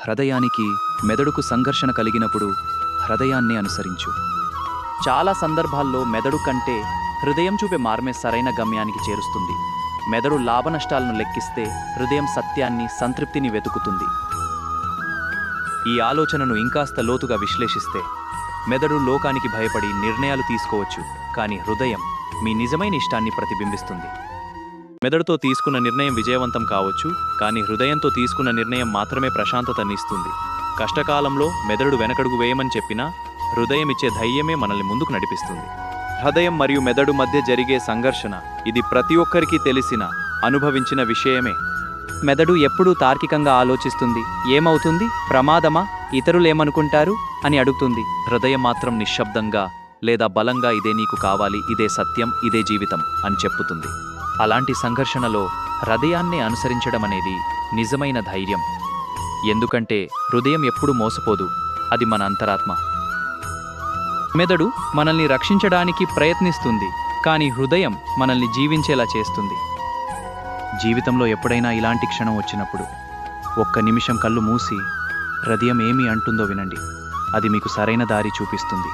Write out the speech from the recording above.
హృదయానికి మెదడుకు సంఘర్షణ కలిగినప్పుడు హృదయాన్ని అనుసరించు. చాలా సందర్భాల్లో మెదడు కంటే హృదయం చూపే మార్మే సరైన గమ్యానికి చేరుస్తుంది. మెదడు లాభనష్టాలను లెక్కిస్తే హృదయం సత్యాన్ని, సంతృప్తిని వెతుకుతుంది. ఈ ఆలోచనను ఇంకాస్త లోతుగా విశ్లేషిస్తే మెదడు లోకానికి భయపడి నిర్ణయాలు తీసుకోవచ్చు, కానీ హృదయం మీ నిజమైన ఇష్టాన్ని ప్రతిబింబిస్తుంది. మెదడుతో తీసుకున్న నిర్ణయం విజయవంతం కావచ్చు, కానీ హృదయంతో తీసుకున్న నిర్ణయం మాత్రమే ప్రశాంతతనిస్తుంది. కష్టకాలంలో మెదడు వెనకడుగు వేయమని చెప్పినా హృదయం ఇచ్చే ధైర్యమే మనల్ని ముందుకు నడిపిస్తుంది. హృదయం మరియు మెదడు మధ్య జరిగే సంఘర్షణ ఇది ప్రతి ఒక్కరికి తెలిసిన, అనుభవించిన విషయమే. మెదడు ఎప్పుడూ తార్కికంగా ఆలోచిస్తుంది. ఏమవుతుంది, ప్రమాదమా, ఇతరులేమనుకుంటారు అని అడుగుతుంది. హృదయం మాత్రం నిశ్శబ్దంగా లేదా బలంగా ఇదే నీకు కావాలి, ఇదే సత్యం, ఇదే జీవితం అని చెప్పుతుంది. అలాంటి సంఘర్షణలో హృదయాన్ని అనుసరించడం అనేది నిజమైన ధైర్యం. ఎందుకంటే హృదయం ఎప్పుడూ మోసపోదు, అది మన అంతరాత్మ. మెదడు మనల్ని రక్షించడానికి ప్రయత్నిస్తుంది, కానీ హృదయం మనల్ని జీవించేలా చేస్తుంది. జీవితంలో ఎప్పుడైనా ఇలాంటి క్షణం వచ్చినప్పుడు ఒక్క నిమిషం కళ్ళు మూసి హృదయం ఏమి అంటుందో వినండి. అది మీకు సరైన దారి చూపిస్తుంది.